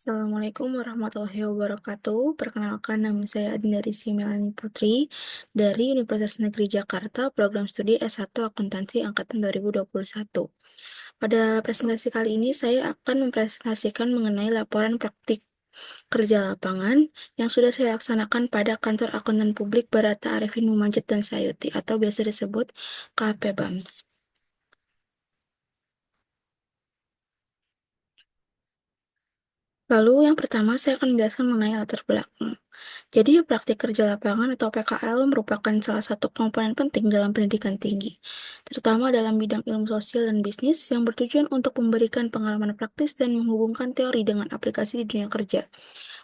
Assalamualaikum warahmatullahi wabarakatuh. Perkenalkan, nama saya Adinda Rizky Melani Putri dari Universitas Negeri Jakarta, program studi S1 Akuntansi Angkatan 2021. Pada presentasi kali ini, saya akan mempresentasikan mengenai laporan praktik kerja lapangan yang sudah saya laksanakan pada Kantor Akuntan Publik Barata Arifin Mumajid dan Sayuti atau biasa disebut KP BAMS. Lalu yang pertama saya akan menjelaskan mengenai latar belakang. Jadi, praktik kerja lapangan atau PKL merupakan salah satu komponen penting dalam pendidikan tinggi, terutama dalam bidang ilmu sosial dan bisnis yang bertujuan untuk memberikan pengalaman praktis dan menghubungkan teori dengan aplikasi di dunia kerja.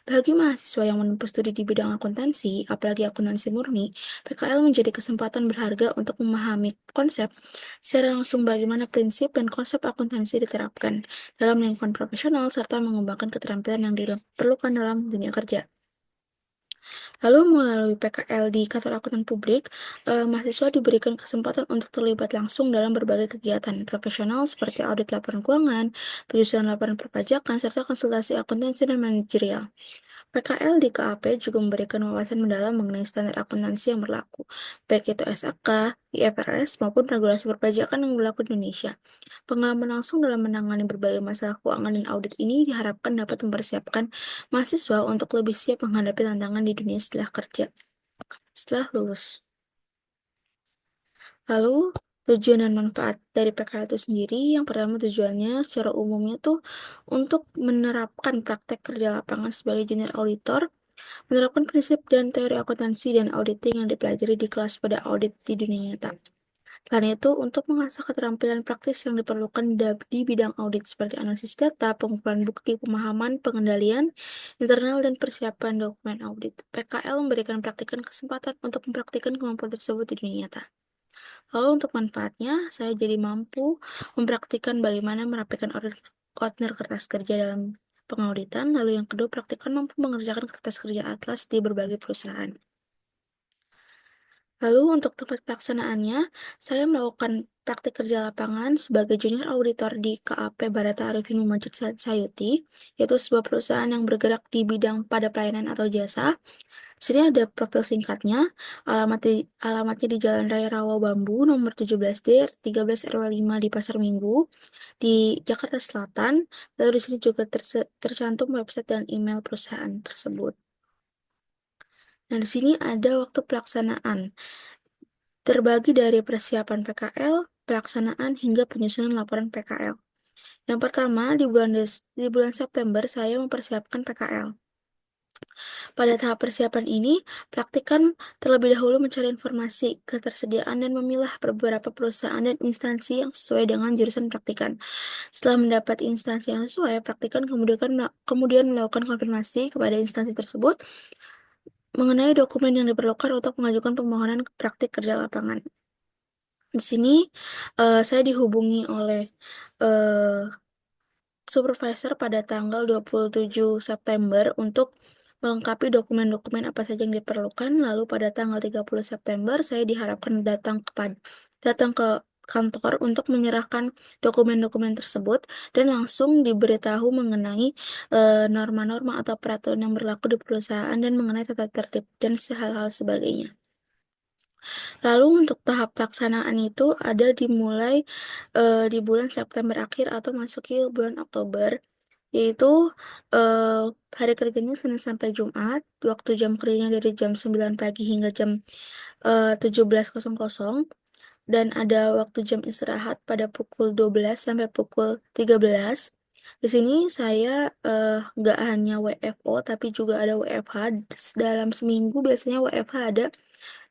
Bagi mahasiswa yang menempuh studi di bidang akuntansi, apalagi akuntansi murni, PKL menjadi kesempatan berharga untuk memahami konsep secara langsung bagaimana prinsip dan konsep akuntansi diterapkan dalam lingkungan profesional serta mengembangkan keterampilan yang diperlukan dalam dunia kerja. Lalu melalui PKL di kantor akuntan publik, mahasiswa diberikan kesempatan untuk terlibat langsung dalam berbagai kegiatan profesional seperti audit laporan keuangan, penyusunan laporan perpajakan, serta konsultasi akuntansi dan manajerial. PKL di KAP juga memberikan wawasan mendalam mengenai standar akuntansi yang berlaku, baik itu SAK, IFRS, maupun regulasi perpajakan yang berlaku di Indonesia. Pengalaman langsung dalam menangani berbagai masalah keuangan dan audit ini diharapkan dapat mempersiapkan mahasiswa untuk lebih siap menghadapi tantangan di dunia setelah lulus. Lalu, tujuan dan manfaat dari PKL itu sendiri, yang pertama tujuannya secara umumnya tuh untuk menerapkan praktek kerja lapangan sebagai junior auditor, menerapkan prinsip dan teori akuntansi dan auditing yang dipelajari di kelas pada audit di dunia nyata. Selain itu, untuk mengasah keterampilan praktis yang diperlukan di bidang audit seperti analisis data, pengumpulan bukti, pemahaman, pengendalian internal, dan persiapan dokumen audit. PKL memberikan praktikan kesempatan untuk mempraktikkan kemampuan tersebut di dunia nyata. Lalu untuk manfaatnya, saya jadi mampu mempraktikkan bagaimana merapikan order kertas kerja dalam pengauditan. Lalu yang kedua, praktikan mampu mengerjakan kertas kerja atlas di berbagai perusahaan. Lalu untuk tempat pelaksanaannya, saya melakukan praktik kerja lapangan sebagai junior auditor di KAP Barata Arifin Mumajid Sayuti, yaitu sebuah perusahaan yang bergerak di bidang pada pelayanan atau jasa. Di sini ada profil singkatnya, alamatnya di Jalan Raya Rawa Bambu, nomor 17D, 13 RW 5 di Pasar Minggu, di Jakarta Selatan. Lalu di sini juga tercantum website dan email perusahaan tersebut. Nah, di sini ada waktu pelaksanaan. Terbagi dari persiapan PKL, pelaksanaan, hingga penyusunan laporan PKL. Yang pertama, di bulan September, saya mempersiapkan PKL. Pada tahap persiapan ini, praktikan terlebih dahulu mencari informasi, ketersediaan, dan memilah beberapa perusahaan dan instansi yang sesuai dengan jurusan praktikan. Setelah mendapat instansi yang sesuai, praktikan kemudian melakukan konfirmasi kepada instansi tersebut mengenai dokumen yang diperlukan untuk mengajukan permohonan praktik kerja lapangan. Di sini saya dihubungi oleh eh, supervisor pada tanggal 27 September untuk melengkapi dokumen-dokumen apa saja yang diperlukan. Lalu pada tanggal 30 September saya diharapkan datang ke kantor untuk menyerahkan dokumen-dokumen tersebut dan langsung diberitahu mengenai norma-norma atau peraturan yang berlaku di perusahaan dan mengenai tata tertib dan hal-hal sebagainya. Lalu untuk tahap pelaksanaan itu ada dimulai di bulan September akhir atau masuki bulan Oktober, yaitu eh, hari kerjanya Senin sampai Jumat, waktu jam kerjanya dari jam 9 pagi hingga jam 17.00, dan ada waktu jam istirahat pada pukul 12 sampai pukul 13. Di sini saya nggak hanya WFO, tapi juga ada WFH. Dalam seminggu biasanya WFH ada,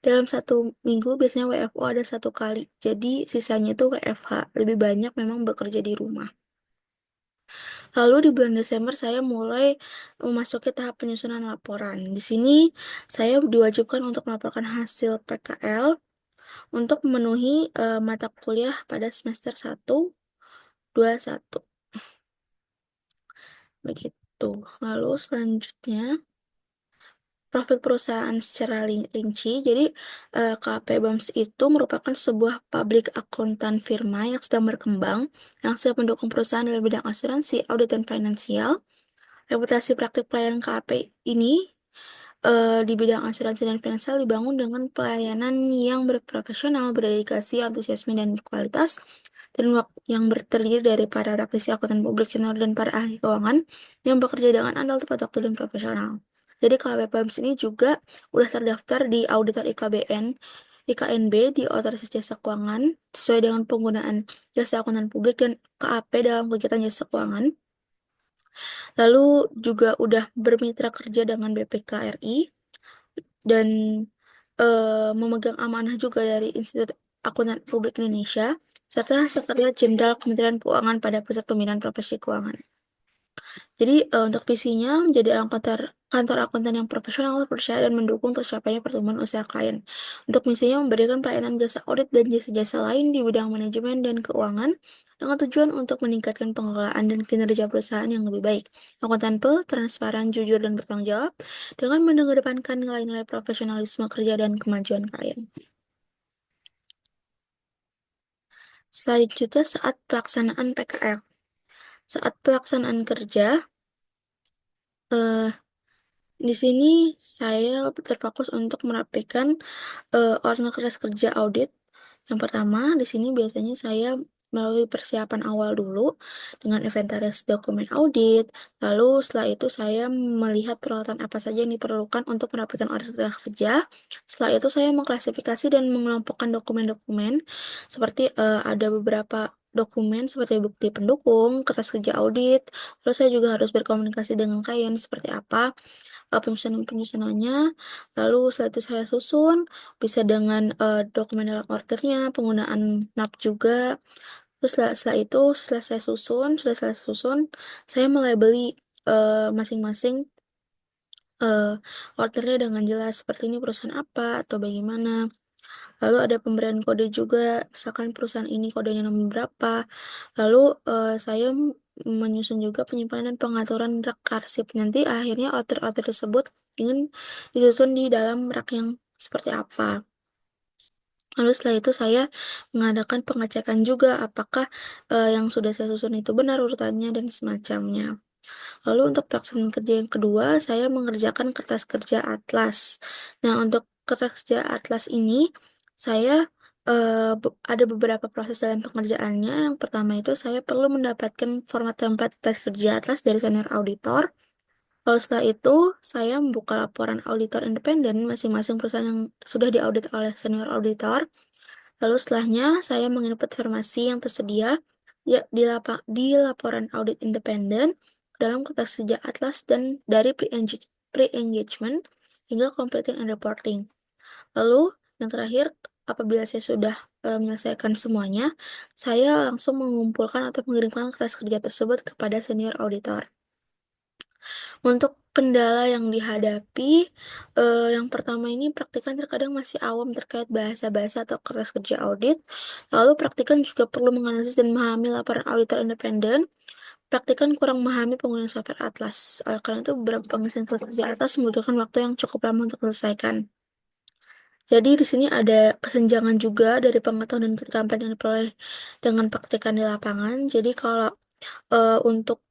dalam satu minggu biasanya WFO ada satu kali. Jadi sisanya itu WFH. Lebih banyak memang bekerja di rumah. Lalu di bulan Desember saya mulai memasuki tahap penyusunan laporan. Di sini saya diwajibkan untuk melaporkan hasil PKL untuk memenuhi mata kuliah pada semester 1, 2, 1. Begitu. Lalu selanjutnya profil perusahaan secara rinci. Jadi, KP BAMS itu merupakan sebuah public accountant firma yang sedang berkembang, yang siap mendukung perusahaan dalam bidang asuransi, audit, dan finansial. Reputasi praktik pelayanan KAP ini di bidang asuransi dan finansial dibangun dengan pelayanan yang berprofesional, berdedikasi, antusiasme, dan berkualitas, dan yang terdiri dari para praktisi akuntan publik senior dan para ahli keuangan yang bekerja dengan andal, tepat waktu, dan profesional. Jadi KAP PAMS ini juga udah terdaftar di auditor IKNB di Otoritas Jasa Keuangan sesuai dengan penggunaan jasa akuntan publik dan KAP dalam kegiatan jasa keuangan. Lalu juga udah bermitra kerja dengan BPK RI dan memegang amanah juga dari Institut Akuntan Publik Indonesia serta Sekretariat Jenderal Kementerian Keuangan pada Pusat Pembinaan Profesi Keuangan. Jadi untuk visinya menjadi kantor akuntan yang profesional, terpercaya, dan mendukung tercapainya pertumbuhan usaha klien. Untuk misinya memberikan pelayanan jasa audit dan jasa-jasa lain di bidang manajemen dan keuangan dengan tujuan untuk meningkatkan pengelolaan dan kinerja perusahaan yang lebih baik. Akuntabel, transparan, jujur, dan bertanggung jawab dengan mengedepankan nilai-nilai profesionalisme kerja dan kemajuan klien. Selanjutnya saat pelaksanaan PKL. Saat pelaksanaan kerja, eh, di sini saya terfokus untuk merapikan ordner kerja audit. Yang pertama, di sini biasanya saya melalui persiapan awal dulu dengan inventaris dokumen audit. Lalu setelah itu saya melihat peralatan apa saja yang diperlukan untuk merapikan order kerja. Setelah itu saya mengklasifikasi dan mengelompokkan dokumen-dokumen seperti ada beberapa dokumen seperti bukti pendukung, kertas kerja audit. Lalu saya juga harus berkomunikasi dengan klien seperti apa penyusunannya. Lalu setelah itu saya susun, bisa dengan dokumen dalam ordernya, penggunaan map juga. Terus setelah saya susun, saya melabeli masing-masing uh, ordernya dengan jelas seperti ini perusahaan apa atau bagaimana. Lalu ada pemberian kode juga, misalkan perusahaan ini kodenya nomor berapa. Lalu saya menyusun juga penyimpanan dan pengaturan rak arsip. Nanti akhirnya order-order tersebut ingin disusun di dalam rak yang seperti apa. Lalu setelah itu saya mengadakan pengecekan juga apakah yang sudah saya susun itu benar urutannya dan semacamnya. Lalu untuk pelaksanaan kerja yang kedua, saya mengerjakan kertas kerja atlas. Nah, untuk kertas kerja atlas ini, saya ada beberapa proses dalam pengerjaannya. Yang pertama itu saya perlu mendapatkan format template kertas kerja atlas dari senior auditor. Lalu setelah itu, saya membuka laporan auditor independen masing-masing perusahaan yang sudah diaudit oleh senior auditor. Lalu setelahnya, saya menginput informasi yang tersedia ya, di laporan audit independen dalam kertas kerja atlas dan dari pre-engagement hingga completing and reporting. Lalu, yang terakhir, apabila saya sudah menyelesaikan semuanya, saya langsung mengumpulkan atau mengirimkan kertas kerja tersebut kepada senior auditor. Untuk kendala yang dihadapi, yang pertama ini praktikan terkadang masih awam terkait bahasa-bahasa atau kertas kerja audit. Lalu praktikan juga perlu menganalisis dan memahami laporan auditor independen. Praktikan kurang memahami penggunaan software Atlas. Oleh karena itu, beberapa pengisian kertas kerja Atlas membutuhkan waktu yang cukup lama untuk selesaikan. Jadi di sini ada kesenjangan juga dari pengetahuan dan keterampilan yang diperoleh dengan praktikan di lapangan. Jadi kalau untuk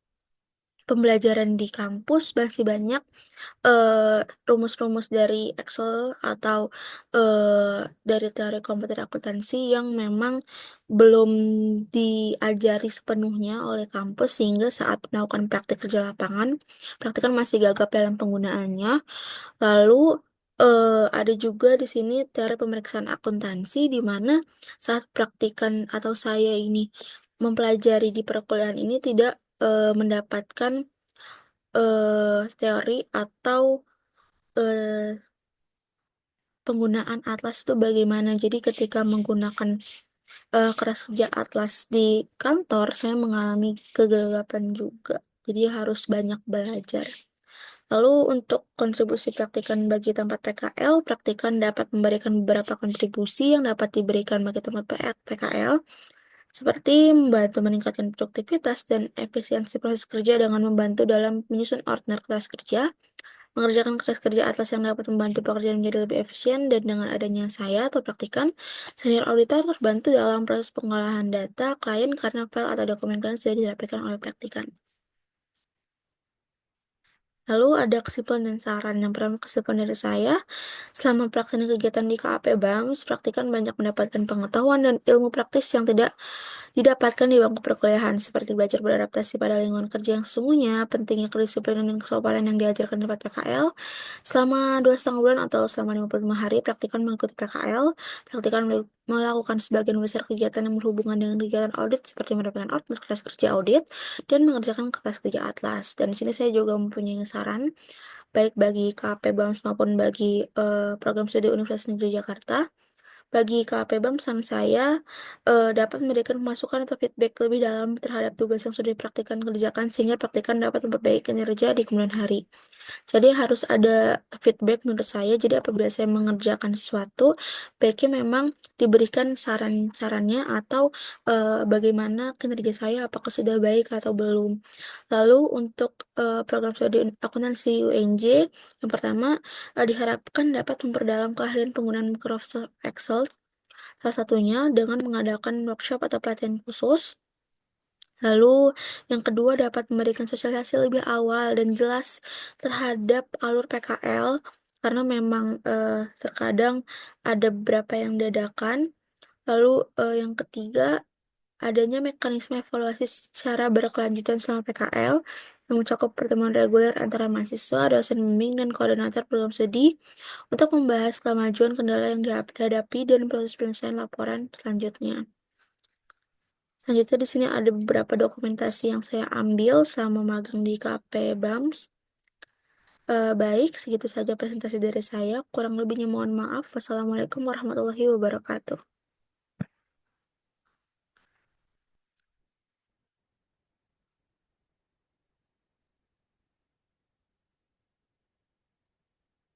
pembelajaran di kampus masih banyak rumus-rumus dari Excel atau dari teori komputer akuntansi yang memang belum diajari sepenuhnya oleh kampus sehingga saat melakukan praktik kerja lapangan, praktikan masih gagap dalam penggunaannya. Lalu ada juga di sini teori pemeriksaan akuntansi di mana saat praktikan atau saya ini mempelajari di perkuliahan ini tidak mendapatkan teori atau eh, penggunaan atlas itu bagaimana. Jadi ketika menggunakan keras kerja atlas di kantor, saya mengalami kegagapan juga. Jadi harus banyak belajar. Lalu untuk kontribusi praktikan bagi tempat PKL, praktikan dapat memberikan beberapa kontribusi yang dapat diberikan bagi tempat PKL, seperti membantu meningkatkan produktivitas dan efisiensi proses kerja dengan membantu dalam menyusun order kelas kerja, mengerjakan kelas kerja atlas yang dapat membantu pekerjaan menjadi lebih efisien, dan dengan adanya saya atau praktikan, senior auditor terbantu dalam proses pengolahan data klien karena file atau dokumen klien sudah dirapikan oleh praktikan. Lalu ada kesimpulan dan saran. Yang pertama kesimpulan dari saya, selama pelaksanaan kegiatan di KAP BAMS, praktikan banyak mendapatkan pengetahuan dan ilmu praktis yang tidak didapatkan di bangku perkuliahan, seperti belajar beradaptasi pada lingkungan kerja yang sesungguhnya, pentingnya kedisiplinan dan kesopanan yang diajarkan di tempat PKL. Selama 2,5 bulan atau selama 55 hari, praktikan mengikuti PKL, praktikan melakukan sebagian besar kegiatan yang berhubungan dengan kegiatan audit, seperti mendapatkan output kertas kerja audit, dan mengerjakan kertas kerja atlas. Dan di sini saya juga mempunyai saran, baik bagi KP BAMS maupun bagi program studi Universitas Negeri Jakarta. Bagi KP BAM, saran saya dapat memberikan masukan atau feedback lebih dalam terhadap tugas yang sudah dipraktikkan kerjakan sehingga praktikan dapat memperbaiki kinerja di kemudian hari. Jadi harus ada feedback menurut saya. Jadi apabila saya mengerjakan sesuatu, baiknya memang diberikan saran-sarannya atau bagaimana kinerja saya, apakah sudah baik atau belum. Lalu untuk program studi akuntansi UNJ, yang pertama diharapkan dapat memperdalam keahlian penggunaan Microsoft Excel, salah satunya dengan mengadakan workshop atau pelatihan khusus. Lalu, yang kedua dapat memberikan sosialisasi lebih awal dan jelas terhadap alur PKL, karena memang terkadang ada beberapa yang dadakan. Lalu, yang ketiga, adanya mekanisme evaluasi secara berkelanjutan selama PKL yang mencakup pertemuan reguler antara mahasiswa, dosen bimbing, dan koordinator program studi untuk membahas kemajuan kendala yang dihadapi dan proses penyelesaian laporan selanjutnya. Selanjutnya di sini ada beberapa dokumentasi yang saya ambil selama magang di KP BAMS. Baik, segitu saja presentasi dari saya. Kurang lebihnya mohon maaf. Wassalamualaikum warahmatullahi wabarakatuh.